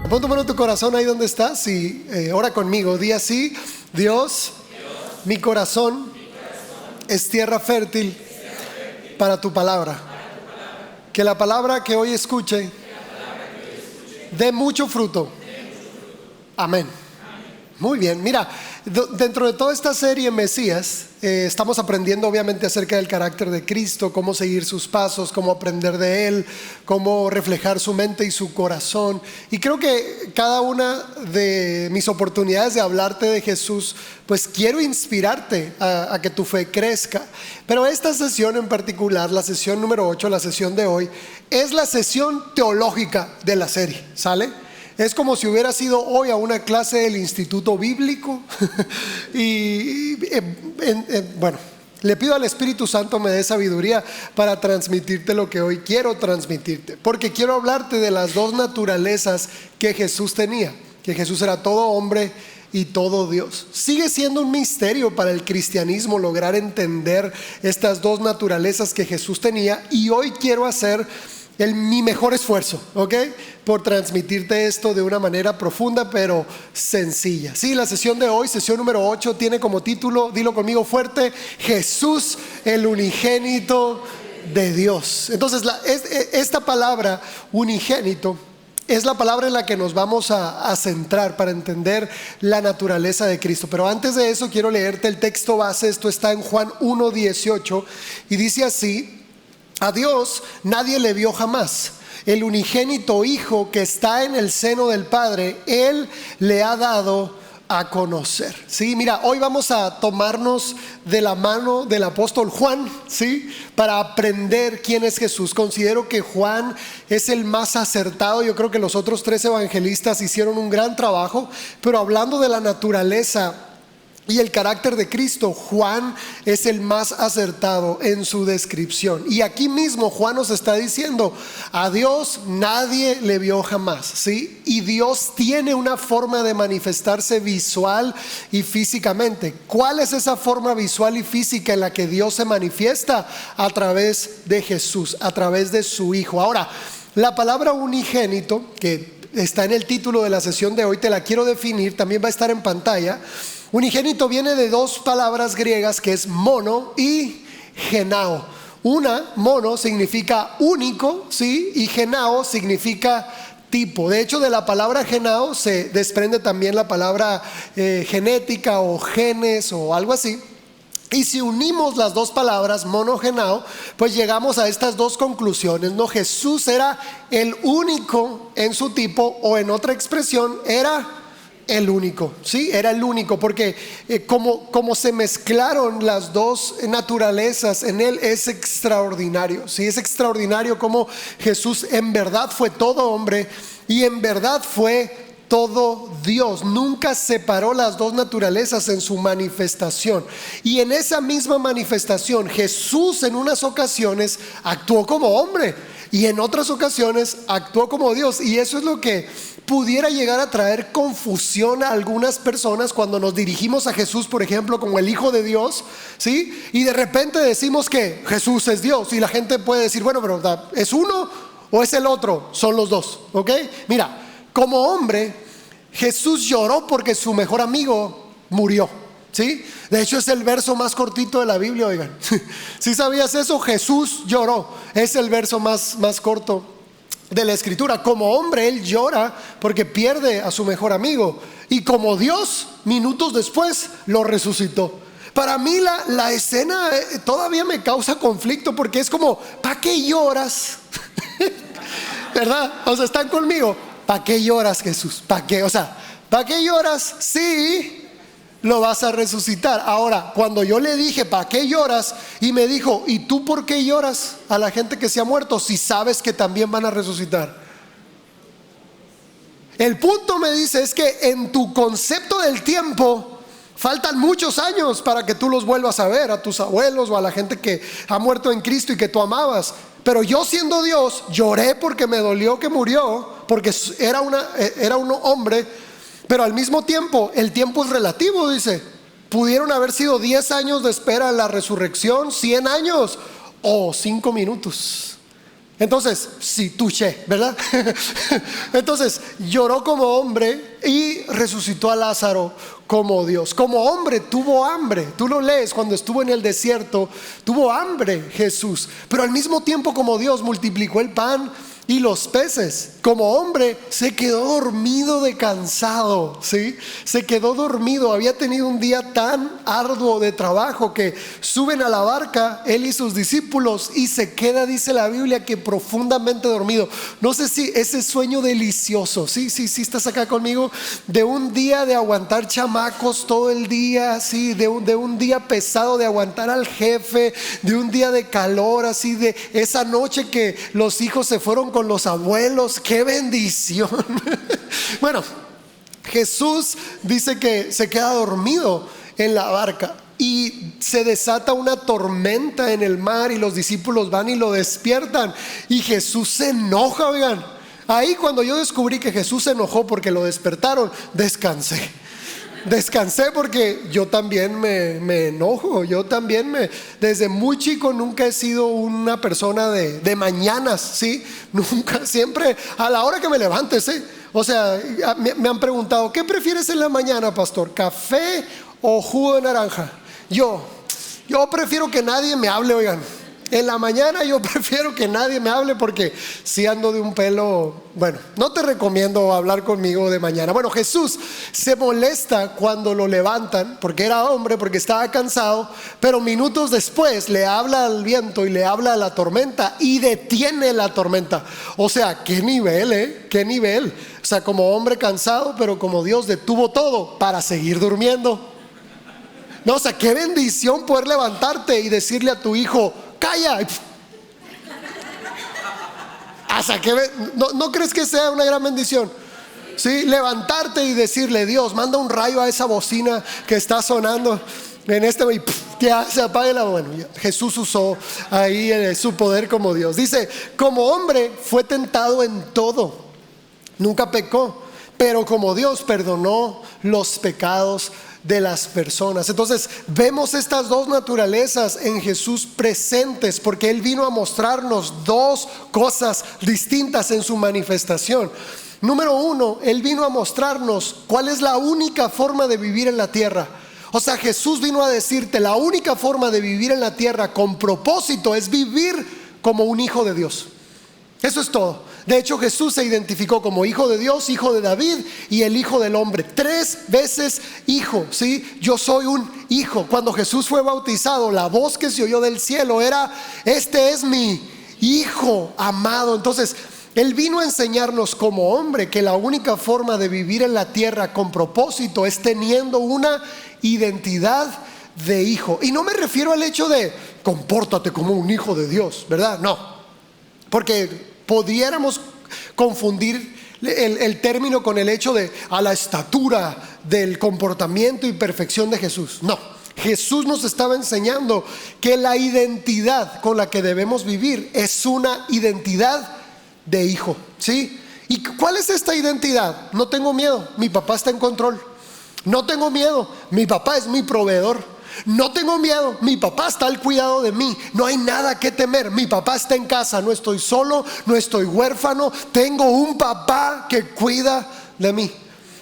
Pon tu mano en tu corazón ahí donde estás y ora conmigo. Di así: Dios, mi corazón es tierra fértil para tu palabra. Que la palabra que hoy escuche dé mucho fruto. Amén. Muy bien, mira, dentro de toda esta serie Mesías, estamos aprendiendo obviamente acerca del carácter de Cristo, cómo seguir sus pasos, cómo aprender de Él, cómo reflejar su mente y su corazón. Y creo que cada una de mis oportunidades de hablarte de Jesús, pues quiero inspirarte a que tu fe crezca. Pero esta sesión en particular, la sesión número 8, la sesión de hoy, es la sesión teológica de la serie, ¿sale? Es como si hubiera sido hoy a una clase del Instituto Bíblico bueno, le pido al Espíritu Santo me dé sabiduría para transmitirte lo que hoy quiero transmitirte, porque quiero hablarte de las dos naturalezas que Jesús tenía, que Jesús era todo hombre y todo Dios. Sigue siendo un misterio para el cristianismo lograr entender estas dos naturalezas que Jesús tenía, y hoy quiero hacer mi mejor esfuerzo, ¿ok? Por transmitirte esto de una manera profunda pero sencilla. Sí, la sesión de hoy, sesión número 8, tiene como título, dilo conmigo fuerte: Jesús, el unigénito de Dios. Entonces, esta palabra unigénito es la palabra en la que nos vamos a centrar para entender la naturaleza de Cristo. Pero antes de eso quiero leerte el texto base. Esto está en Juan 1:18 y dice así: a Dios nadie le vio jamás. El unigénito Hijo que está en el seno del Padre, Él le ha dado a conocer. Sí, mira, hoy vamos a tomarnos de la mano del apóstol Juan, ¿sí? Para aprender quién es Jesús. Considero que Juan es el más acertado. Yo creo que los otros 3 evangelistas hicieron un gran trabajo, pero hablando de la naturaleza y el carácter de Cristo, Juan es el más acertado en su descripción. Y aquí mismo Juan nos está diciendo: a Dios nadie le vio jamás, ¿sí? Y Dios tiene una forma de manifestarse visual y físicamente. ¿Cuál es esa forma visual y física en la que Dios se manifiesta? A través de Jesús, a través de su Hijo. Ahora, la palabra unigénito, que está en el título de la sesión de hoy, te la quiero definir, también va a estar en pantalla. Unigénito viene de 2 palabras griegas, que es mono y genao. Una, mono, significa único, ¿sí? Y genao significa tipo. De hecho, de la palabra genao se desprende también la palabra genética o genes o algo así. Y si unimos las 2 palabras, mono, genao, pues llegamos a estas 2 conclusiones, ¿no? Jesús era el único en su tipo, o en otra expresión, era el único, ¿sí? Era el único, porque como se mezclaron las 2 naturalezas en Él, es extraordinario, ¿sí? Es extraordinario cómo Jesús en verdad fue todo hombre y en verdad fue todo Dios. Nunca separó las 2 naturalezas en su manifestación. Y en esa misma manifestación, Jesús en unas ocasiones actuó como hombre y en otras ocasiones actuó como Dios. Y eso es lo que pudiera llegar a traer confusión a algunas personas cuando nos dirigimos a Jesús, por ejemplo, como el Hijo de Dios, ¿sí? Y de repente decimos que Jesús es Dios, y la gente puede decir: bueno, pero ¿es uno o es el otro? Son los 2, ¿ok? Mira, como hombre, Jesús lloró porque su mejor amigo murió, ¿sí? De hecho, es el verso más cortito de la Biblia, oigan. ¿Sí sabías eso? Jesús lloró. Es el verso más corto de la Escritura. Como hombre, Él llora porque pierde a su mejor amigo. Y como Dios, minutos después, lo resucitó. Para mí la escena todavía me causa conflicto, porque es como: ¿para qué lloras? ¿Verdad? O sea, ¿están conmigo? ¿Para qué lloras, Jesús? ¿Para qué? O sea, ¿para qué lloras? Sí, lo vas a resucitar. Ahora, cuando yo le dije: ¿para qué lloras? Y me dijo: ¿y tú por qué lloras a la gente que se ha muerto si sabes que también van a resucitar? El punto, me dice, es que en tu concepto del tiempo faltan muchos años para que tú los vuelvas a ver, a tus abuelos o a la gente que ha muerto en Cristo y que tú amabas. Pero yo, siendo Dios, lloré porque me dolió que murió, porque era un hombre. Pero al mismo tiempo, el tiempo es relativo, dice. Pudieron haber sido 10 años de espera en la resurrección, 100 años o 5 minutos. Entonces, sí, touché, ¿verdad? Entonces, lloró como hombre y resucitó a Lázaro como Dios. Como hombre tuvo hambre. Tú lo lees cuando estuvo en el desierto, tuvo hambre Jesús. Pero al mismo tiempo como Dios multiplicó el pan y los peces. Como hombre se quedó dormido de cansado, ¿sí? Se quedó dormido, había tenido un día tan arduo de trabajo que suben a la barca, él y sus discípulos, y se queda, dice la Biblia, que profundamente dormido. No sé si ese sueño delicioso, sí, estás acá conmigo, de un día de aguantar chamacos todo el día, sí, de un día pesado de aguantar al jefe, de un día de calor, así, de esa noche que los hijos se fueron con los abuelos. ¡Qué bendición! Bueno, Jesús dice que se queda dormido en la barca y se desata una tormenta en el mar y los discípulos van y lo despiertan y Jesús se enoja, oigan. Ahí cuando yo descubrí que Jesús se enojó porque lo despertaron, descansé porque yo también me enojo. Desde muy chico nunca he sido una persona de mañanas, ¿sí? Nunca, siempre a la hora que me levante, ¿sí? O sea, me han preguntado, ¿qué prefieres en la mañana, pastor? ¿Café o jugo de naranja? Yo prefiero que nadie me hable, oigan. En la mañana yo prefiero que nadie me hable porque si ando de un pelo, bueno, no te recomiendo hablar conmigo de mañana. Bueno, Jesús se molesta cuando lo levantan porque era hombre, porque estaba cansado, pero minutos después le habla al viento y le habla a la tormenta y detiene la tormenta. O sea, qué nivel, qué nivel. O sea, como hombre cansado, pero como Dios detuvo todo para seguir durmiendo. No, o sea, qué bendición poder levantarte y decirle a tu hijo, calla. Hasta que ¿no crees que sea una gran bendición? Sí, levantarte y decirle, Dios, manda un rayo a esa bocina que está sonando en este y ya se apague la. Bueno, Jesús usó ahí su poder como Dios. Dice, como hombre fue tentado en todo, nunca pecó, pero como Dios perdonó los pecados de las personas. Entonces vemos estas dos naturalezas en Jesús presentes porque Él vino a mostrarnos dos cosas distintas en su manifestación. Número uno, Él vino a mostrarnos cuál es la única forma de vivir en la tierra. O sea, Jesús vino a decirte, la única forma de vivir en la tierra con propósito es vivir como un hijo de Dios. Eso es todo. De hecho, Jesús se identificó como hijo de Dios, hijo de David y el hijo del hombre. 3 veces hijo, ¿sí? Yo soy un hijo. Cuando Jesús fue bautizado, la voz que se oyó del cielo era, este es mi hijo amado. Entonces, Él vino a enseñarnos como hombre que la única forma de vivir en la tierra con propósito es teniendo una identidad de hijo. Y no me refiero al hecho de compórtate como un hijo de Dios, ¿verdad? No, porque pudiéramos confundir el término con el hecho de a la estatura del comportamiento y perfección de Jesús. No, Jesús nos estaba enseñando que la identidad con la que debemos vivir es una identidad de hijo, ¿sí? ¿Y cuál es esta identidad? No tengo miedo, mi papá está en control. No tengo miedo, mi papá es mi proveedor. No tengo miedo, mi papá está al cuidado de mí. No hay nada que temer, mi papá está en casa. No estoy solo, no estoy huérfano. Tengo un papá que cuida de mí.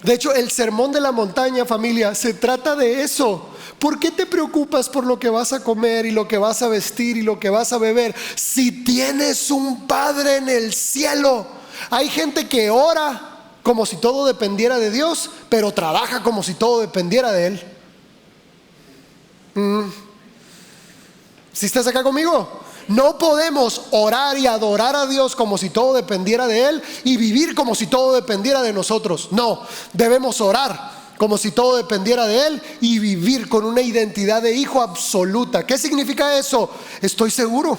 De hecho, el sermón de la montaña, familia, se trata de eso. ¿Por qué te preocupas por lo que vas a comer y lo que vas a vestir y lo que vas a beber si tienes un Padre en el cielo? Hay gente que ora como si todo dependiera de Dios, pero trabaja como si todo dependiera de Él. ¿Sí estás acá conmigo? No podemos orar y adorar a Dios como si todo dependiera de Él y vivir como si todo dependiera de nosotros. No, debemos orar como si todo dependiera de Él y vivir con una identidad de hijo absoluta. ¿Qué significa eso? Estoy seguro,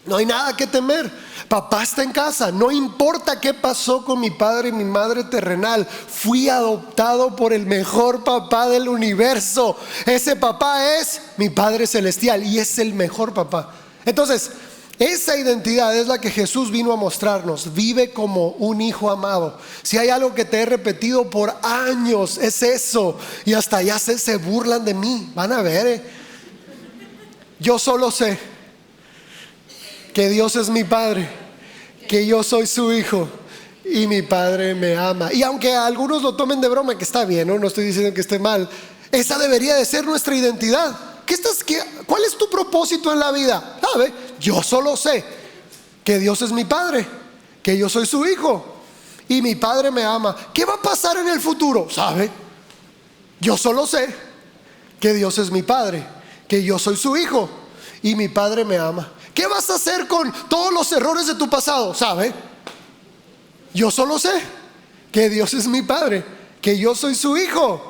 no hay nada que temer. Papá está en casa, no importa qué pasó con mi padre y mi madre terrenal. Fui adoptado por el mejor papá del universo. Ese papá es mi Padre celestial y es el mejor papá. Entonces, esa identidad es la que Jesús vino a mostrarnos. Vive como un hijo amado. Si hay algo que te he repetido por años, es eso. Y hasta ya se burlan de mí. Van a ver, Yo solo sé que Dios es mi Padre que yo soy su hijo y mi Padre me ama. Y aunque algunos lo tomen de broma, que está bien, no estoy diciendo que esté mal, esa debería de ser nuestra identidad. ¿Cuál es tu propósito en la vida? ¿Sabe? Yo solo sé que Dios es mi Padre, que yo soy su hijo y mi Padre me ama. ¿Qué va a pasar en el futuro? ¿Sabe? Yo solo sé que Dios es mi Padre, que yo soy su hijo y mi Padre me ama. ¿Qué vas a hacer con todos los errores de tu pasado? ¿Sabe? Yo solo sé que Dios es mi Padre, que yo soy su hijo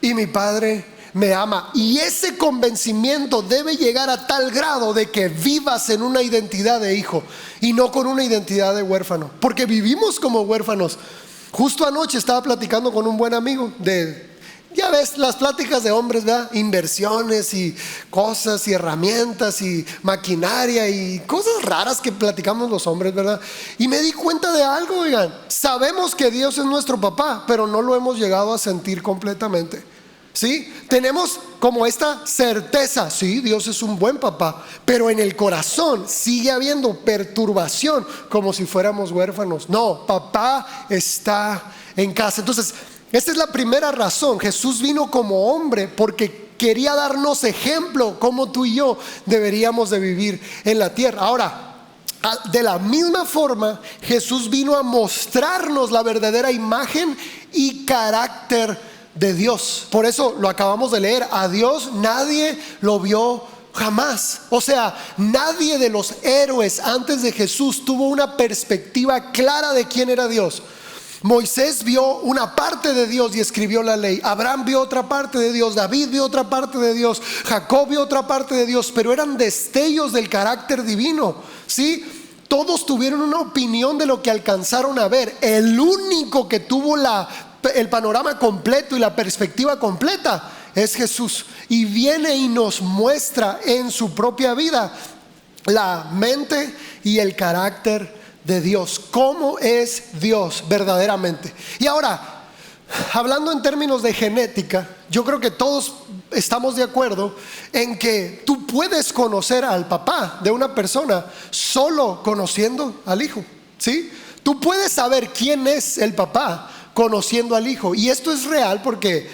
y mi Padre me ama. Y ese convencimiento debe llegar a tal grado de que vivas en una identidad de hijo y no con una identidad de huérfano, porque vivimos como huérfanos. Justo anoche estaba platicando con un buen amigo ya ves, las pláticas de hombres, ¿verdad? Inversiones y cosas y herramientas y maquinaria y cosas raras que platicamos los hombres, ¿verdad? Y me di cuenta de algo, oigan. Sabemos que Dios es nuestro papá, pero no lo hemos llegado a sentir completamente. ¿Sí? Tenemos como esta certeza, sí, Dios es un buen papá, pero en el corazón sigue habiendo perturbación como si fuéramos huérfanos. No, papá está en casa. Entonces, esta es la primera razón. Jesús vino como hombre porque quería darnos ejemplo cómo tú y yo deberíamos de vivir en la tierra. Ahora, de la misma forma, Jesús vino a mostrarnos la verdadera imagen y carácter de Dios. Por eso lo acabamos de leer. A Dios nadie lo vio jamás. O sea, nadie de los héroes antes de Jesús tuvo una perspectiva clara de quién era Dios. Moisés vio una parte de Dios y escribió la ley. Abraham vio otra parte de Dios. David vio otra parte de Dios. Jacob vio otra parte de Dios. Pero eran destellos del carácter divino, ¿sí? Todos tuvieron una opinión de lo que alcanzaron a ver. El único que tuvo el panorama completo y la perspectiva completa es Jesús. Y viene y nos muestra en su propia vida la mente y el carácter de Dios, cómo es Dios verdaderamente. Y ahora, hablando en términos de genética, yo creo que todos estamos de acuerdo en que tú puedes conocer al papá de una persona solo conociendo al hijo, ¿sí? Tú puedes saber quién es el papá conociendo al hijo. Y esto es real porque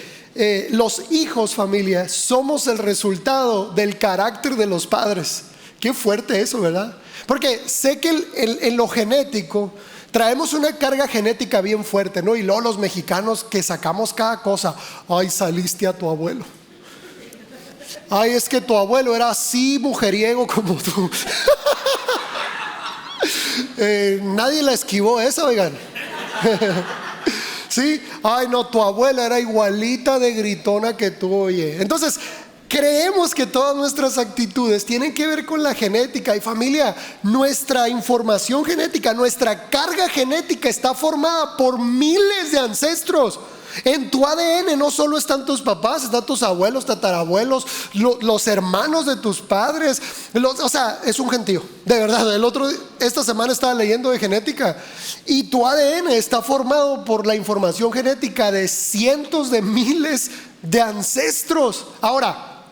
los hijos, familia, somos el resultado del carácter de los padres. Qué fuerte eso, ¿verdad? Porque sé que en lo genético traemos una carga genética bien fuerte, ¿no? Y luego los mexicanos que sacamos cada cosa. Ay, saliste a tu abuelo. Ay, es que tu abuelo era así mujeriego como tú. Nadie la esquivó esa, oigan. Sí, ay no, tu abuela era igualita de gritona que tú, oye. Entonces, creemos que todas nuestras actitudes tienen que ver con la genética. Y familia, nuestra información genética, nuestra carga genética está formada por miles de ancestros. En tu ADN no solo están tus papás, están tus abuelos, tatarabuelos, los hermanos de tus padres, o sea, es un gentío, de verdad. Esta semana estaba leyendo de genética y tu ADN está formado por la información genética de cientos de miles de ancestros. Ahora,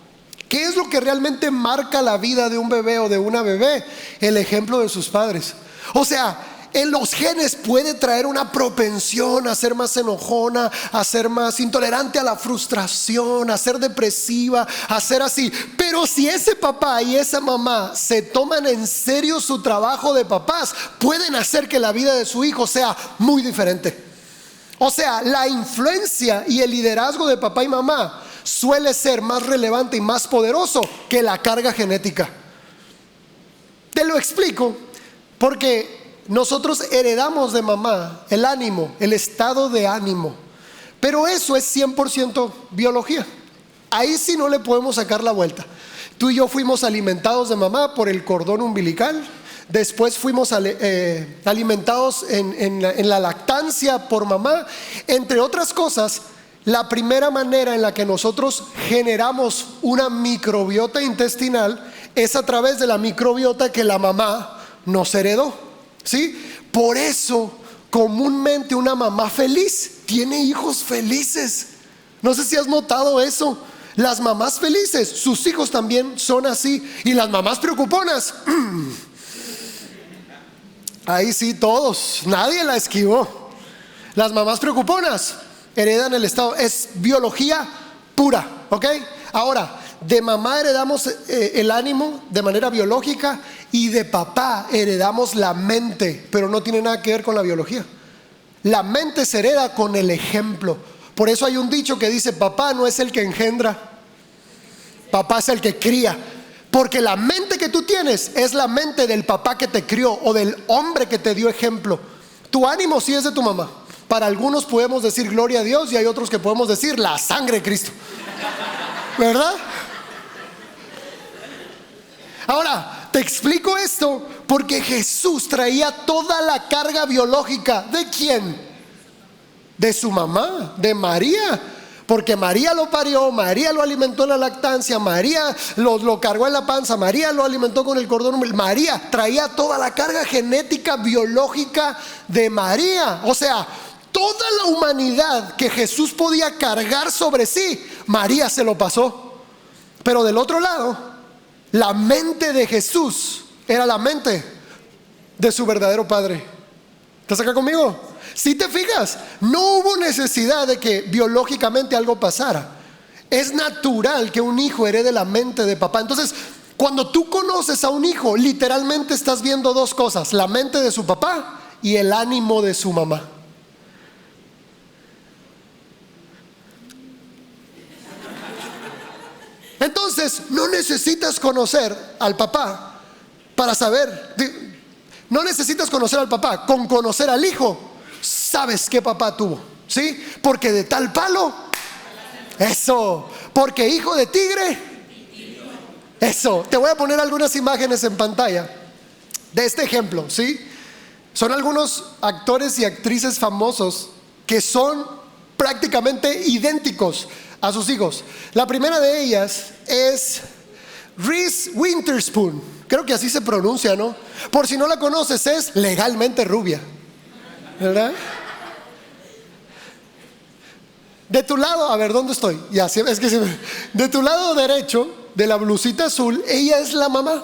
¿qué es lo que realmente marca la vida de un bebé o de una bebé? El ejemplo de sus padres. O sea, en los genes puede traer una propensión a ser más enojona, a ser más intolerante a la frustración, a ser depresiva, a ser así. Pero si ese papá y esa mamá se toman en serio su trabajo de papás, pueden hacer que la vida de su hijo sea muy diferente. O sea, la influencia y el liderazgo de papá y mamá suele ser más relevante y más poderoso que la carga genética. Te lo explico porque nosotros heredamos de mamá el ánimo, el estado de ánimo, pero eso es 100% biología. Ahí sí no le podemos sacar la vuelta. Tú y yo fuimos alimentados de mamá por el cordón umbilical. Después fuimos alimentados en la lactancia por mamá. Entre otras cosas, la primera manera en la que nosotros generamos una microbiota intestinal es a través de la microbiota que la mamá nos heredó. ¿Sí? Por eso comúnmente una mamá feliz tiene hijos felices. No sé si has notado eso. Las mamás felices, sus hijos también son así. Y las mamás preocuponas, Ahí sí, todos, nadie la esquivó. Las mamás preocuponas heredan el estado, es biología pura, ¿ok? Ahora, de mamá heredamos el ánimo de manera biológica y de papá heredamos la mente, pero no tiene nada que ver con la biología. La mente se hereda con el ejemplo. Por eso hay un dicho que dice: papá no es el que engendra, papá es el que cría. Porque la mente que tú tienes es la mente del papá que te crió o del hombre que te dio ejemplo. Tu ánimo sí es de tu mamá. Para algunos podemos decir gloria a Dios y hay otros que podemos decir la sangre de Cristo, ¿verdad? Ahora, te explico esto porque Jesús traía toda la carga biológica. ¿De quién? De su mamá, de María. Porque María lo parió, María lo alimentó en la lactancia, María lo cargó en la panza, María lo alimentó con el cordón umbilical. María traía toda la carga genética biológica de María. O sea, toda la humanidad que Jesús podía cargar sobre sí, María se lo pasó. Pero del otro lado, la mente de Jesús era la mente de su verdadero padre. ¿Estás acá conmigo? Si te fijas, no hubo necesidad de que biológicamente algo pasara. Es natural que un hijo herede la mente de papá. Entonces, cuando tú conoces a un hijo, literalmente estás viendo dos cosas: la mente de su papá y el ánimo de su mamá. Entonces, no necesitas conocer al papá para saber. No necesitas conocer al papá. Con conocer al hijo, sabes qué papá tuvo, ¿sí? Porque de tal palo, eso. Porque hijo de tigre, eso. Te voy a poner algunas imágenes en pantalla de este ejemplo, ¿sí? Son algunos actores y actrices famosos que son prácticamente idénticos a sus hijos. La primera de ellas es Reese Witherspoon. Creo que así se pronuncia, ¿no? Por si no la conoces, es legalmente rubia, ¿verdad? De tu lado, a ver, ¿dónde estoy? Ya, es que de tu lado derecho, de la blusita azul, ella es la mamá.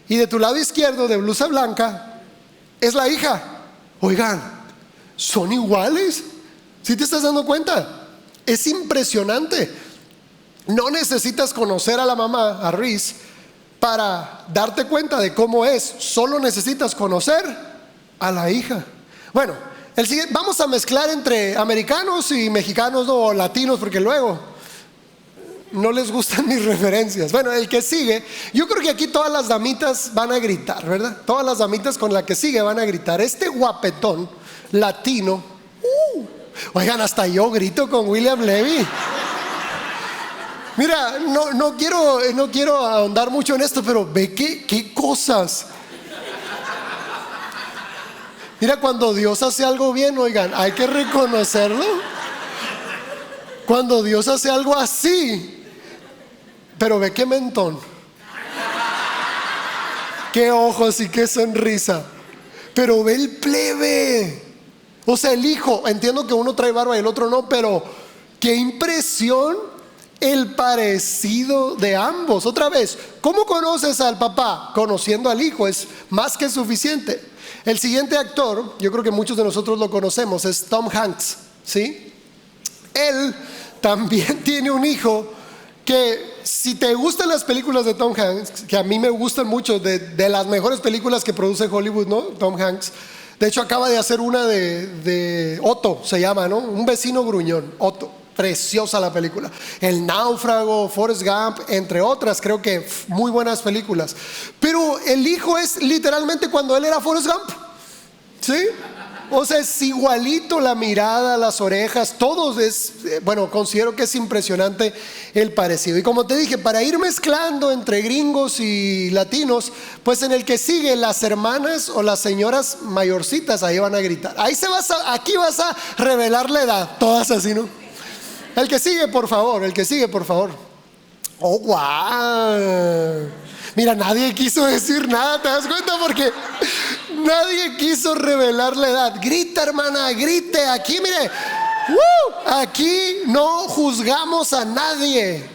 Y de tu lado izquierdo, de blusa blanca, es la hija. Oigan, son iguales. ¿Sí te estás dando cuenta? Es impresionante. No necesitas conocer a la mamá, a Reese, para darte cuenta de cómo es. Solo necesitas conocer a la hija. Bueno, vamos a mezclar entre americanos y mexicanos, no, o latinos, porque luego no les gustan mis referencias. Bueno, el que sigue, yo creo que aquí todas las damitas van a gritar, ¿verdad? Todas las damitas con la que sigue van a gritar. Este guapetón latino, oigan, hasta yo grito con William Levy. Mira, no quiero ahondar mucho en esto, pero ve qué cosas. Mira, cuando Dios hace algo bien, oigan, hay que reconocerlo. Cuando Dios hace algo así, pero ve qué mentón, qué ojos y qué sonrisa. Pero ve el plebe. O sea, el hijo, entiendo que uno trae barba y el otro no, pero qué impresión el parecido de ambos. Otra vez, ¿cómo conoces al papá? Conociendo al hijo es más que suficiente. El siguiente actor, yo creo que muchos de nosotros lo conocemos, es Tom Hanks, ¿sí? Él también tiene un hijo que, si te gustan las películas de Tom Hanks, que a mí me gustan mucho, de las mejores películas que produce Hollywood, ¿no? Tom Hanks. De hecho, acaba de hacer una de Otto, se llama, ¿no? Un vecino gruñón, Otto. Preciosa la película. El náufrago, Forrest Gump, entre otras. Creo que muy buenas películas. Pero el hijo es literalmente cuando él era Forrest Gump, ¿sí? O sea, es igualito, la mirada, las orejas, todo es, bueno, considero que es impresionante el parecido. Y como te dije, para ir mezclando entre gringos y latinos, pues en el que sigue, las hermanas o las señoras mayorcitas ahí van a gritar. Aquí vas a revelar la edad, todas así, ¿no? El que sigue, por favor, el que sigue, por favor. Oh, wow. Mira, nadie quiso decir nada, ¿te das cuenta? Porque nadie quiso revelar la edad. Grita, hermana, grite. Aquí, mire, aquí no juzgamos a nadie.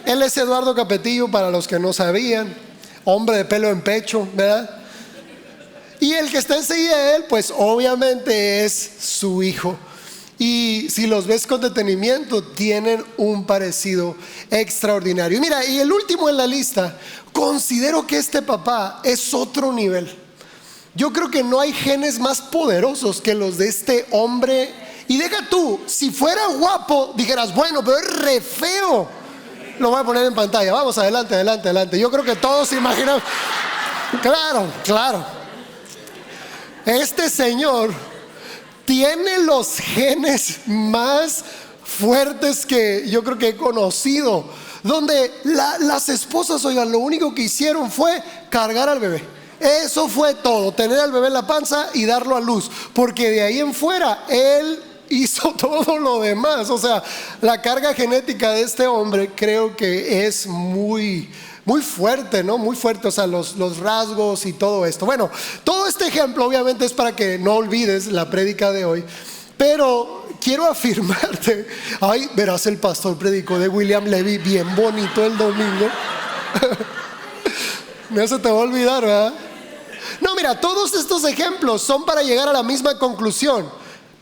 Él es Eduardo Capetillo, para los que no sabían. hombre de pelo en pecho, ¿verdad? Y el que está enseguida de él, pues obviamente es su hijo. Y si los ves con detenimiento, tienen un parecido extraordinario. Y mira, y el último en la lista, considero que este papá es otro nivel. Yo creo que no hay genes más poderosos que los de este hombre. Y deja tú, si fuera guapo, dijeras, bueno, pero es re feo. Lo voy a poner en pantalla. Vamos, adelante, adelante, adelante. Yo creo que todos se imaginan. Claro, claro. Este señor tiene los genes más fuertes que yo creo que he conocido, donde las esposas, oigan, lo único que hicieron fue cargar al bebé. Eso fue todo, tener al bebé en la panza y darlo a luz, porque de ahí en fuera él hizo todo lo demás. O sea, la carga genética de este hombre creo que es muy fuerte, ¿no? Muy fuerte, o sea, los rasgos y todo esto. Bueno, todo este ejemplo obviamente es para que no olvides la prédica de hoy, pero quiero afirmarte, ay, verás, el pastor predicó de William Levy bien bonito el domingo. No se te va a olvidar, ¿verdad? No, mira, todos estos ejemplos son para llegar a la misma conclusión.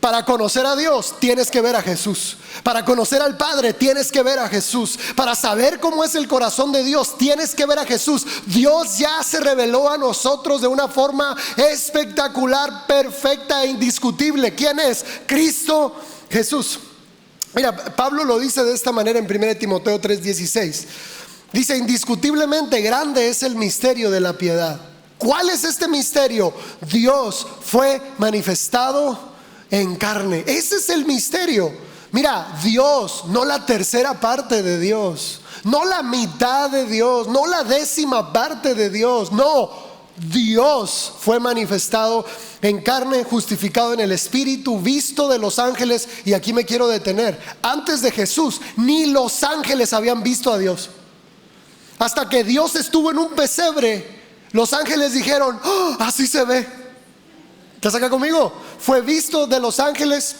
Para conocer a Dios tienes que ver a Jesús. Para conocer al Padre tienes que ver a Jesús. Para saber cómo es el corazón de Dios tienes que ver a Jesús. Dios ya se reveló a nosotros de una forma espectacular, perfecta e indiscutible. ¿Quién es? Cristo Jesús. Mira, Pablo lo dice de esta manera en 1 Timoteo 3:16. Dice, indiscutiblemente grande es el misterio de la piedad. ¿Cuál es este misterio? Dios fue manifestado en carne. Ese es el misterio. Mira, Dios, no la tercera parte de Dios, no la mitad de Dios, no la décima parte de Dios. No, Dios fue manifestado en carne, justificado en el Espíritu, visto de los ángeles. Y aquí me quiero detener. Antes de Jesús, ni los ángeles habían visto a Dios. Hasta que Dios estuvo en un pesebre, los ángeles dijeron, ¡oh, así se ve! ¿Estás acá conmigo? Fue visto de los ángeles,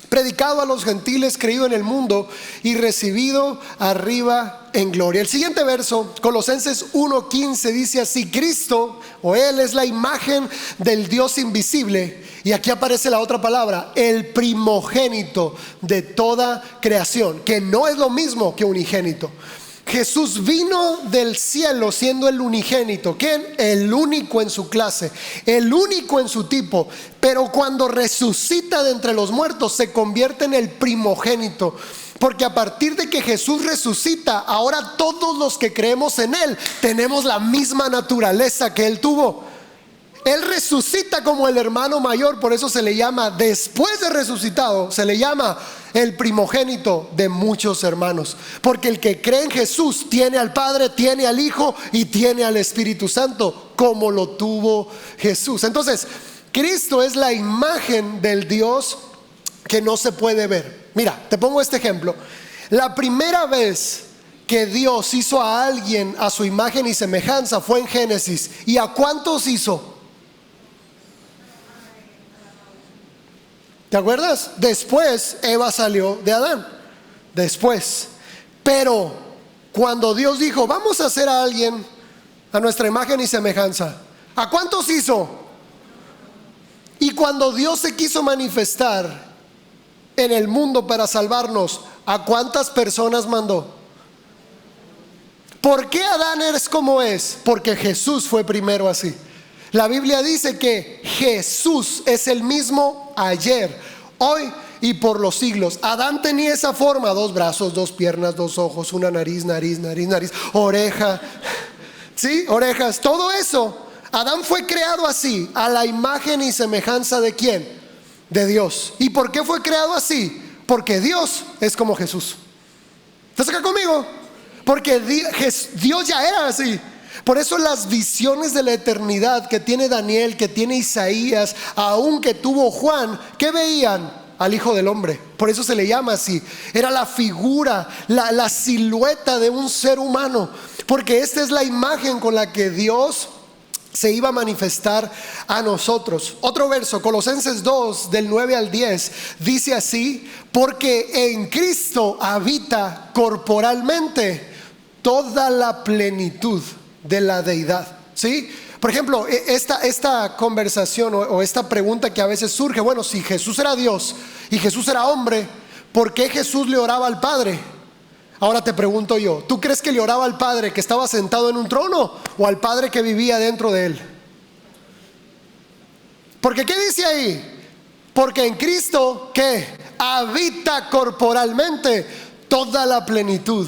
predicado a los gentiles, creído en el mundo y recibido arriba en gloria. El siguiente verso, Colosenses 1:15, dice así: Cristo, o Él, es la imagen del Dios invisible. Y aquí aparece la otra palabra, el primogénito de toda creación, que no es lo mismo que unigénito. Jesús vino del cielo siendo el unigénito. ¿Quién? El único en su clase, el único en su tipo. Pero cuando resucita de entre los muertos, se convierte en el primogénito. Porque a partir de que Jesús resucita, ahora todos los que creemos en Él tenemos la misma naturaleza que Él tuvo. Él resucita como el hermano mayor, por eso se le llama, después de resucitado, se le llama el primogénito de muchos hermanos. Porque el que cree en Jesús tiene al Padre, tiene al Hijo y tiene al Espíritu Santo, como lo tuvo Jesús. Entonces, Cristo es la imagen del Dios que no se puede ver. Mira, te pongo este ejemplo. La primera vez que Dios hizo a alguien a su imagen y semejanza fue en Génesis. ¿Y a cuántos hizo? ¿Te acuerdas? Después Eva salió de Adán. Después. Pero cuando Dios dijo, vamos a hacer a alguien a nuestra imagen y semejanza, ¿a cuántos hizo? Y cuando Dios se quiso manifestar en el mundo para salvarnos, ¿a cuántas personas mandó? ¿Por qué Adán es como es? Porque Jesús fue primero así. La Biblia dice que Jesús es el mismo ayer, hoy y por los siglos. Adán tenía esa forma: 2 brazos, 2 piernas, 2 ojos, una nariz, oreja, ¿sí? Orejas, todo eso. Adán fue creado así, a la imagen y semejanza ¿de quién? De Dios. ¿Y por qué fue creado así? Porque Dios es como Jesús. ¿Estás acá conmigo? Porque Dios ya era así. Por eso las visiones de la eternidad que tiene Daniel, que tiene Isaías, aún que tuvo Juan, ¿qué veían? Al Hijo del Hombre. Por eso se le llama así. Era la figura, la silueta de un ser humano. Porque esta es la imagen con la que Dios se iba a manifestar a nosotros. Otro verso, Colosenses 2, del 9 al 10, dice así: porque en Cristo habita corporalmente toda la plenitud de la deidad, ¿sí? Por ejemplo, esta conversación o esta pregunta que a veces surge, bueno, si Jesús era Dios y Jesús era hombre, ¿por qué Jesús le oraba al Padre? Ahora te pregunto yo, ¿tú crees que le oraba al Padre que estaba sentado en un trono o al Padre que vivía dentro de él? Porque ¿qué dice ahí? Porque en Cristo, ¿qué? Habita corporalmente toda la plenitud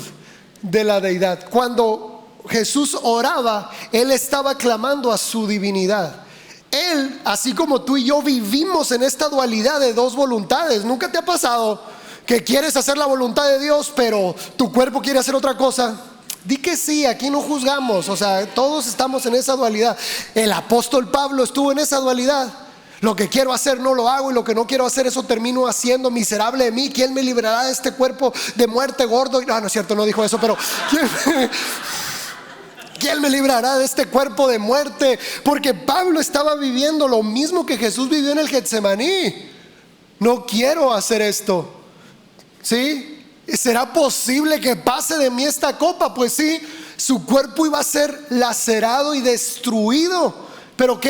de la deidad. Cuando Jesús oraba, Él estaba clamando a su divinidad. Él, así como tú y yo, vivimos en esta dualidad de dos voluntades. ¿Nunca te ha pasado que quieres hacer la voluntad de Dios, pero tu cuerpo quiere hacer otra cosa? Di que sí, aquí no juzgamos. O sea, todos estamos en esa dualidad. El apóstol Pablo estuvo en esa dualidad. Lo que quiero hacer no lo hago, y lo que no quiero hacer, eso termino haciendo. Miserable de mí, ¿quién me librará de este cuerpo de muerte gordo? No, no es cierto, no dijo eso, pero ¿quién me librará de este cuerpo de muerte? Porque Pablo estaba viviendo lo mismo que Jesús vivió en el Getsemaní. No quiero hacer esto, ¿sí? ¿Será posible que pase de mí esta copa? Pues sí, su cuerpo iba a ser lacerado y destruido. Pero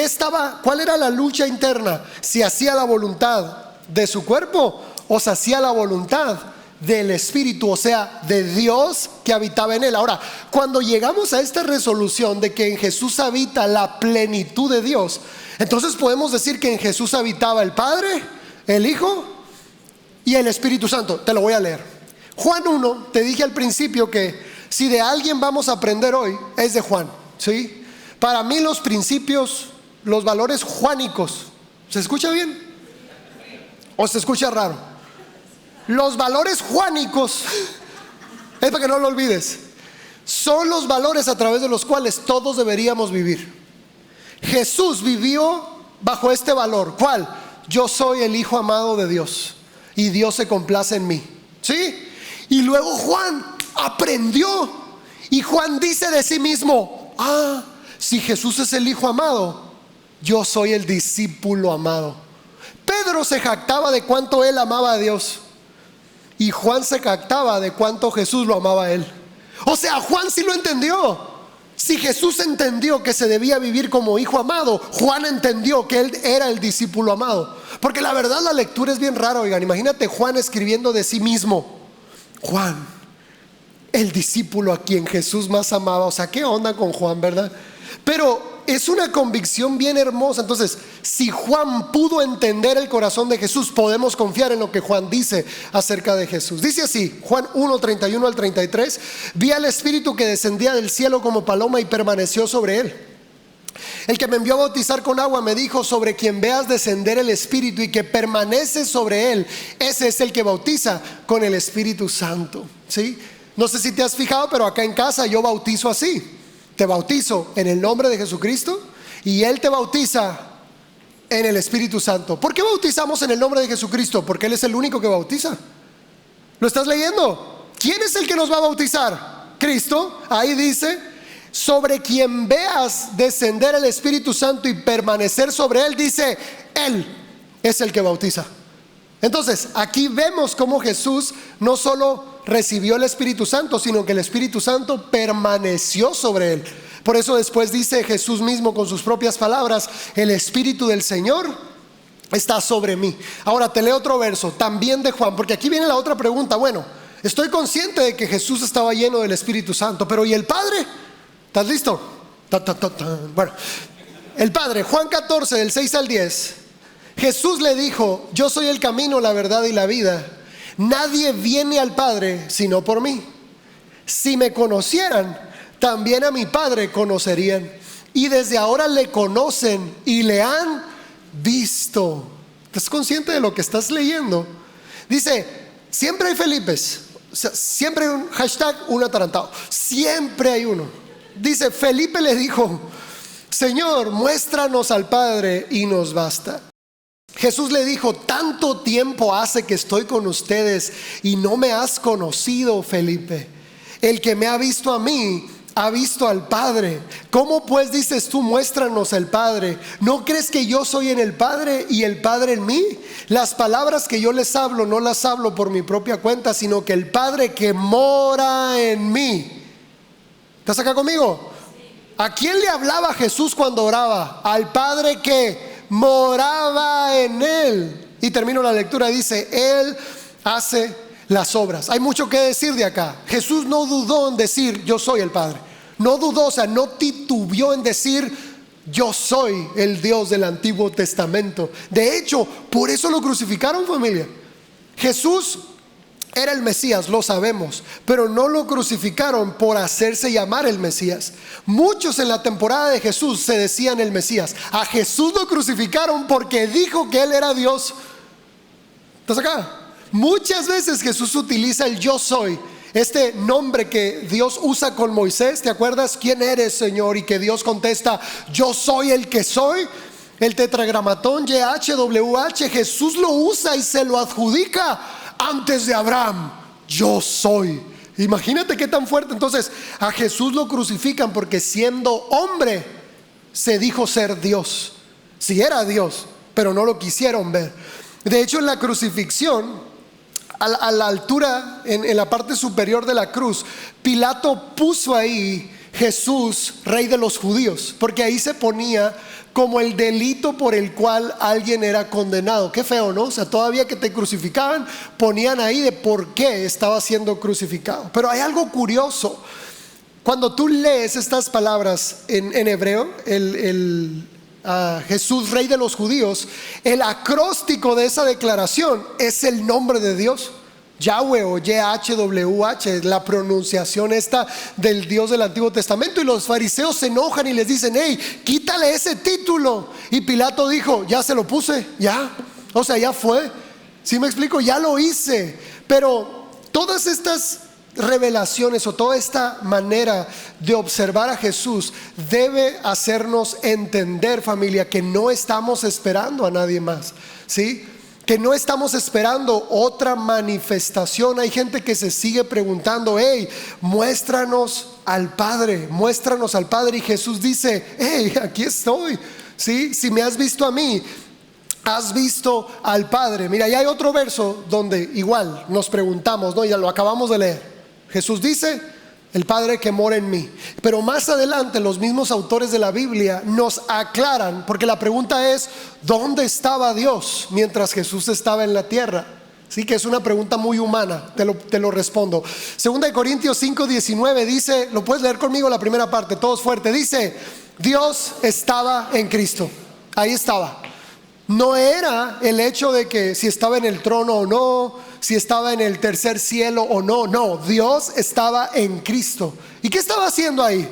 ¿cuál era la lucha interna? Si hacía la voluntad de su cuerpo o se hacía la voluntad del Espíritu, o sea, de Dios que habitaba en él. Ahora, cuando llegamos a esta resolución de que en Jesús habita la plenitud de Dios, entonces podemos decir que en Jesús habitaba el Padre, el Hijo y el Espíritu Santo. Te lo voy a leer. Juan 1, te dije al principio que si de alguien vamos a aprender hoy, es de Juan, ¿sí? Para mí los principios, los valores juánicos, ¿se escucha bien? ¿O se escucha raro? Los valores juánicos, es para que no lo olvides, son los valores a través de los cuales todos deberíamos vivir. Jesús vivió bajo este valor. ¿Cuál? Yo soy el Hijo amado de Dios y Dios se complace en mí, ¿sí? Y luego Juan aprendió y Juan dice de sí mismo: si Jesús es el Hijo amado, yo soy el discípulo amado. Pedro se jactaba de cuánto él amaba a Dios y Juan se jactaba de cuánto Jesús lo amaba a él. O sea, Juan sí lo entendió. Si Jesús entendió que se debía vivir como hijo amado, Juan entendió que él era el discípulo amado. Porque la verdad, la lectura es bien rara. Oigan, imagínate Juan escribiendo de sí mismo: Juan, el discípulo a quien Jesús más amaba. O sea, ¿qué onda con Juan, verdad? Pero es una convicción bien hermosa. Entonces, si Juan pudo entender el corazón de Jesús, podemos confiar en lo que Juan dice acerca de Jesús. Dice así, Juan 1, 31 al 33: vi al Espíritu que descendía del cielo como paloma y permaneció sobre él. El que me envió a bautizar con agua me dijo: sobre quien veas descender el Espíritu y que permanece sobre él, ese es el que bautiza con el Espíritu Santo, ¿sí? No sé si te has fijado, pero acá en casa yo bautizo así. Te bautizo en el nombre de Jesucristo y Él te bautiza en el Espíritu Santo. ¿Por qué bautizamos en el nombre de Jesucristo? Porque Él es el único que bautiza. ¿Lo estás leyendo? ¿Quién es el que nos va a bautizar? Cristo. Ahí dice: sobre quien veas descender el Espíritu Santo y permanecer sobre Él, dice, Él es el que bautiza. Entonces, aquí vemos cómo Jesús no solo recibió el Espíritu Santo, sino que el Espíritu Santo permaneció sobre él. Por eso después dice Jesús mismo con sus propias palabras: el Espíritu del Señor está sobre mí. Ahora te leo otro verso, también de Juan, porque aquí viene la otra pregunta. Bueno, estoy consciente de que Jesús estaba lleno del Espíritu Santo, pero ¿y el Padre? ¿Estás listo? Bueno, el Padre, Juan 14, del 6 al 10. Jesús le dijo: yo soy el camino, la verdad y la vida. Nadie viene al Padre sino por mí. Si me conocieran, también a mi Padre conocerían. Y desde ahora le conocen y le han visto. ¿Estás consciente de lo que estás leyendo? Dice, siempre hay Felipes. O sea, siempre hay un hashtag, un atarantado. Siempre hay uno. Dice, Felipe le dijo: Señor, muéstranos al Padre y nos basta. Jesús le dijo: tanto tiempo hace que estoy con ustedes y no me has conocido, Felipe. El que me ha visto a mí, ha visto al Padre. ¿Cómo pues dices tú, muéstranos al Padre? ¿No crees que yo soy en el Padre y el Padre en mí? Las palabras que yo les hablo, no las hablo por mi propia cuenta, sino que el Padre que mora en mí. ¿Estás acá conmigo? ¿A quién le hablaba Jesús cuando oraba? Al Padre que moraba en él. Y termino la lectura, dice, Él hace las obras. Hay mucho que decir de acá. Jesús no dudó en decir, yo soy el Padre. No dudó, o sea, no titubeó en decir, yo soy el Dios del Antiguo Testamento. De hecho, por eso lo crucificaron, familia. Jesús era el Mesías, lo sabemos, pero no lo crucificaron por hacerse llamar el Mesías. Muchos en la temporada de Jesús se decían el Mesías. A Jesús lo crucificaron porque dijo que Él era Dios. ¿Estás acá? Muchas veces Jesús utiliza el yo soy, este nombre que Dios usa con Moisés. ¿Te acuerdas? ¿Quién eres, Señor? Y que Dios contesta, yo soy el que soy. El tetragramatón YHWH, Jesús lo usa y se lo adjudica antes de Abraham. Yo soy. Imagínate qué tan fuerte. Entonces a Jesús lo crucifican porque siendo hombre se dijo ser Dios. Sí era Dios, pero no lo quisieron ver. De hecho, en la crucifixión, a la altura, en la parte superior de la cruz, Pilato puso ahí Jesús, rey de los judíos, porque ahí se ponía como el delito por el cual alguien era condenado. Qué feo, ¿no? O sea, todavía que te crucificaban, ponían ahí de por qué estaba siendo crucificado. Pero hay algo curioso. Cuando tú lees estas palabras en hebreo, Jesús, rey de los judíos, el acróstico de esa declaración es el nombre de Dios, Yahweh o YHWH, la pronunciación esta del Dios del Antiguo Testamento. Y los fariseos se enojan y les dicen, hey, quítale ese título. Y Pilato dijo, ya se lo puse, ya, o sea, ya fue. ¿Sí me explico? Ya lo hice. Pero todas estas revelaciones o toda esta manera de observar a Jesús debe hacernos entender, familia, que no estamos esperando a nadie más, ¿sí? Que no estamos esperando otra manifestación. Hay gente que se sigue preguntando, hey, muéstranos al Padre, muéstranos al Padre. Y Jesús dice, hey, aquí estoy, ¿sí? Si me has visto a mí, has visto al Padre. Mira, ya hay otro verso donde igual nos preguntamos, ¿no? Ya lo acabamos de leer. Jesús dice, el Padre que mora en mí. Pero más adelante los mismos autores de la Biblia nos aclaran, porque la pregunta es, ¿dónde estaba Dios mientras Jesús estaba en la tierra? Sí, que es una pregunta muy humana, te lo respondo. 2 Corintios 5:19 dice, lo puedes leer conmigo la primera parte, todos fuerte, dice, Dios estaba en Cristo, ahí estaba. No era el hecho de que si estaba en el trono o no, si estaba en el tercer cielo o no, no, Dios estaba en Cristo. ¿Y qué estaba haciendo ahí?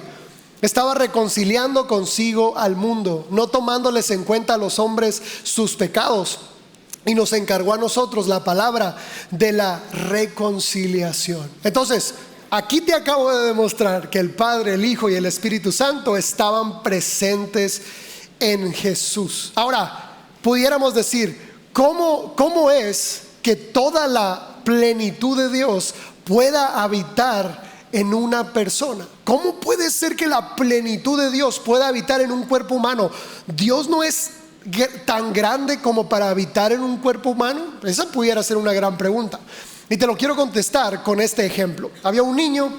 Estaba reconciliando consigo al mundo, no tomándoles en cuenta a los hombres sus pecados, y nos encargó a nosotros la palabra de la reconciliación. Entonces, aquí te acabo de demostrar que el Padre, el Hijo y el Espíritu Santo estaban presentes en Jesús. Ahora, pudiéramos decir, ¿cómo es que toda la plenitud de Dios pueda habitar en una persona? ¿Cómo puede ser que la plenitud de Dios pueda habitar en un cuerpo humano? Dios no es tan grande como para habitar en un cuerpo humano. Esa pudiera ser una gran pregunta, y te lo quiero contestar con este ejemplo. Había un niño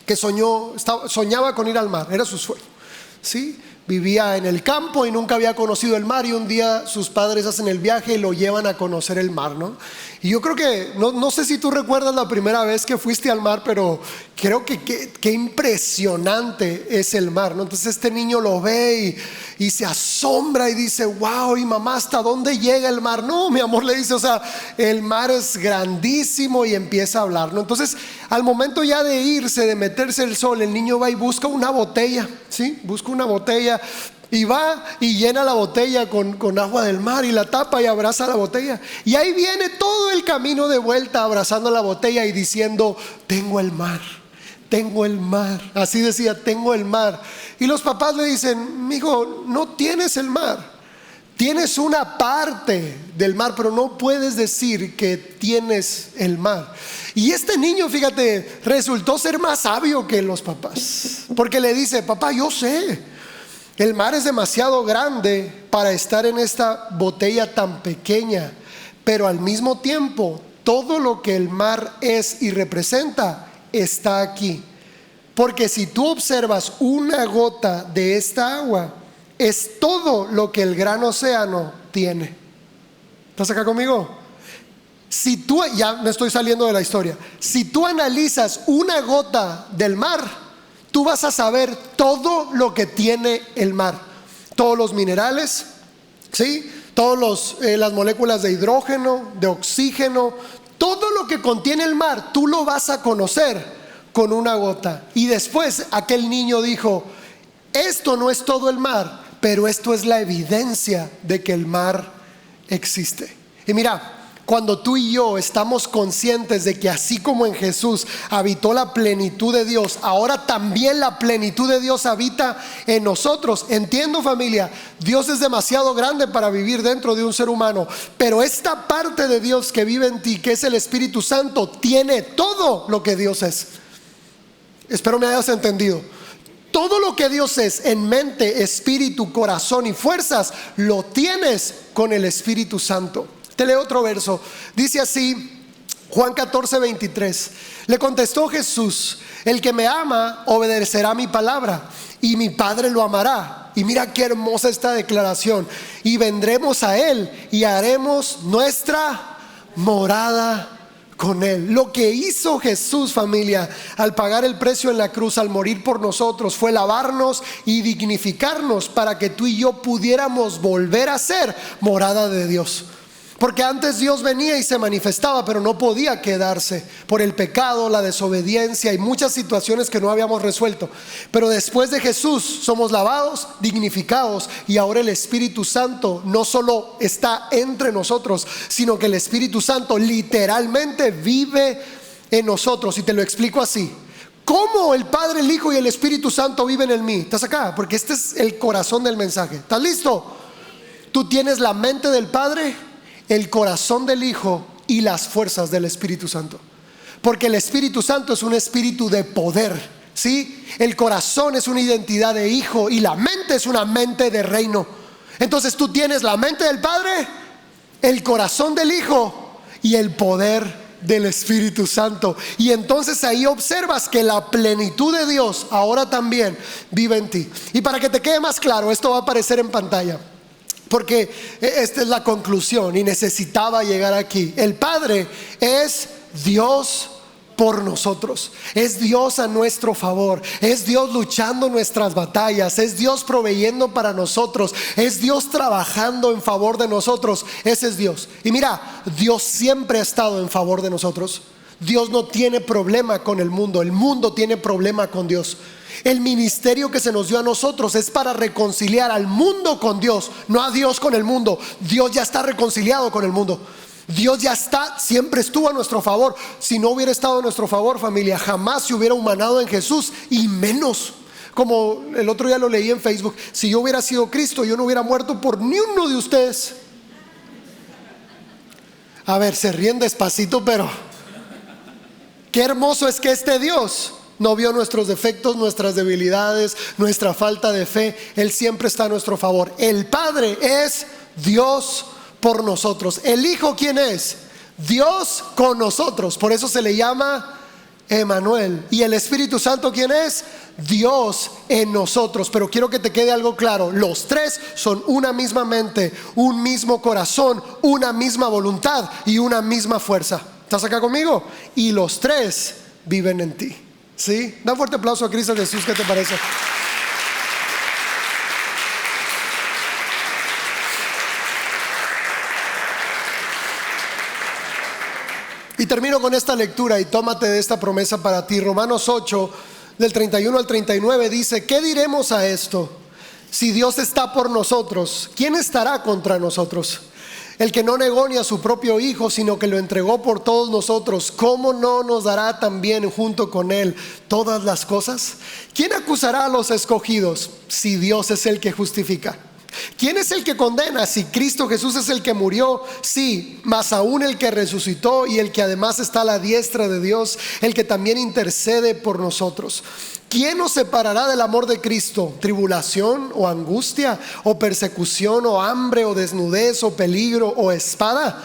que soñaba con ir al mar, era su sueño, ¿sí? Vivía en el campo y nunca había conocido el mar, y un día sus padres hacen el viaje y lo llevan a conocer el mar, ¿no? Y yo creo que, no sé si tú recuerdas la primera vez que fuiste al mar, pero creo que qué impresionante es el mar, ¿no? Entonces este niño lo ve y se asombra y dice, wow, y mamá, ¿hasta dónde llega el mar? No, mi amor, le dice, o sea, el mar es grandísimo, y empieza a hablar, ¿no? Entonces, al momento ya de irse, de meterse el sol, el niño va y busca una botella, ¿sí? Busca una botella y va y llena la botella con agua del mar y la tapa y abraza la botella. Y ahí viene todo el camino de vuelta abrazando la botella y diciendo, tengo el mar, tengo el mar. Así decía, tengo el mar. Y los papás le dicen, mijo, no tienes el mar. Tienes una parte del mar, pero no puedes decir que tienes el mar. Y este niño, fíjate, resultó ser más sabio que los papás, porque le dice, papá, yo sé, el mar es demasiado grande para estar en esta botella tan pequeña, pero al mismo tiempo, todo lo que el mar es y representa está aquí. porque si tú observas una gota de esta agua, es todo lo que el gran océano tiene. ¿Estás acá conmigo? Si tú, ya me estoy saliendo de la historia, si tú analizas una gota del mar, tú vas a saber todo lo que tiene el mar, todos los minerales, ¿sí? Todas las moléculas de hidrógeno, de oxígeno, todo lo que contiene el mar, tú lo vas a conocer con una gota. Y después aquel niño dijo, esto no es todo el mar, pero esto es la evidencia de que el mar existe. Y mira, cuando tú y yo estamos conscientes de que así como en Jesús habitó la plenitud de Dios, ahora también la plenitud de Dios habita en nosotros. Entiendo, familia, Dios es demasiado grande para vivir dentro de un ser humano, pero esta parte de Dios que vive en ti, que es el Espíritu Santo, tiene todo lo que Dios es. Espero me hayas entendido. Todo lo que Dios es en mente, espíritu, corazón y fuerzas, lo tienes con el Espíritu Santo. Te leo otro verso. Dice así, Juan 14:23. Le contestó Jesús: el que me ama obedecerá mi palabra, y mi Padre lo amará. Y mira qué hermosa esta declaración. Y vendremos a Él y haremos nuestra morada con Él. Lo que hizo Jesús, familia, al pagar el precio en la cruz, al morir por nosotros, fue lavarnos y dignificarnos para que tú y yo pudiéramos volver a ser morada de Dios. Porque antes Dios venía y se manifestaba, pero no podía quedarse por el pecado, la desobediencia y muchas situaciones que no habíamos resuelto. Pero después de Jesús somos lavados, dignificados, y ahora el Espíritu Santo no solo está entre nosotros, sino que el Espíritu Santo literalmente vive en nosotros. Y te lo explico así: ¿cómo el Padre, el Hijo y el Espíritu Santo viven en mí? ¿Estás acá? Porque este es el corazón del mensaje. ¿Estás listo? Tú tienes la mente del Padre, el corazón del Hijo y las fuerzas del Espíritu Santo. Porque el Espíritu Santo es un espíritu de poder, ¿sí? El corazón es una identidad de hijo y la mente es una mente de reino. Entonces tú tienes la mente del Padre, el corazón del Hijo y el poder del Espíritu Santo. Y entonces ahí observas que la plenitud de Dios ahora también vive en ti. Y para que te quede más claro, esto va a aparecer en pantalla, porque esta es la conclusión y necesitaba llegar aquí. El Padre es Dios por nosotros, es Dios a nuestro favor, es Dios luchando nuestras batallas, es Dios proveyendo para nosotros, es Dios trabajando en favor de nosotros. Ese es Dios. Y mira, Dios siempre ha estado en favor de nosotros. Dios no tiene problema con el mundo tiene problema con Dios. El ministerio que se nos dio a nosotros es para reconciliar al mundo con Dios, no a Dios con el mundo. Dios ya está reconciliado con el mundo. Dios ya está, siempre estuvo a nuestro favor. Si no hubiera estado a nuestro favor, familia, jamás se hubiera humanado en Jesús, y menos, como el otro día lo leí en Facebook, si yo hubiera sido Cristo, yo no hubiera muerto por ni uno de ustedes. A ver, se ríen despacito, pero qué hermoso es que este Dios no vio nuestros defectos, nuestras debilidades, nuestra falta de fe. Él siempre está a nuestro favor. El Padre es Dios por nosotros. El Hijo, ¿quién es? Dios con nosotros. Por eso se le llama Emmanuel. Y el Espíritu Santo, ¿quién es? Dios en nosotros. Pero quiero que te quede algo claro: los tres son una misma mente, un mismo corazón, una misma voluntad y una misma fuerza. ¿Estás acá conmigo? Y los tres viven en ti. ¿Sí? Da un fuerte aplauso a Cristo Jesús. ¿Qué te parece? Y termino con esta lectura y tómate de esta promesa para ti. Romanos 8, del 31 al 39 dice: ¿qué diremos a esto? Si Dios está por nosotros, ¿quién estará contra nosotros? El que no negó ni a su propio Hijo, sino que lo entregó por todos nosotros, ¿cómo no nos dará también junto con Él todas las cosas? ¿Quién acusará a los escogidos si Dios es el que justifica? ¿Quién es el que condena? Si Cristo Jesús es el que murió, sí, más aún el que resucitó y el que además está a la diestra de Dios, el que también intercede por nosotros. ¿Quién nos separará del amor de Cristo? ¿Tribulación o angustia o persecución o hambre o desnudez o peligro o espada?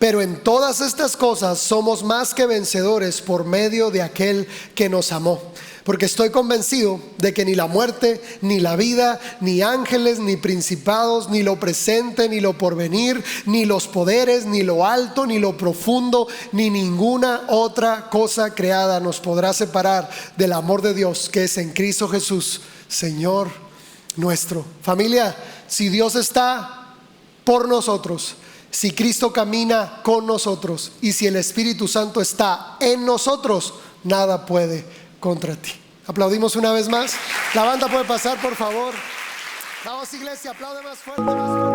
Pero en todas estas cosas somos más que vencedores por medio de aquel que nos amó. Porque estoy convencido de que ni la muerte, ni la vida, ni ángeles, ni principados, ni lo presente, ni lo porvenir, ni los poderes, ni lo alto, ni lo profundo, ni ninguna otra cosa creada nos podrá separar del amor de Dios que es en Cristo Jesús, Señor nuestro. Familia, si Dios está por nosotros, si Cristo camina con nosotros y si el Espíritu Santo está en nosotros, nada puede contra ti. Aplaudimos una vez más. La banda puede pasar, por favor. Vamos, iglesia, aplaude más fuerte, más fuerte.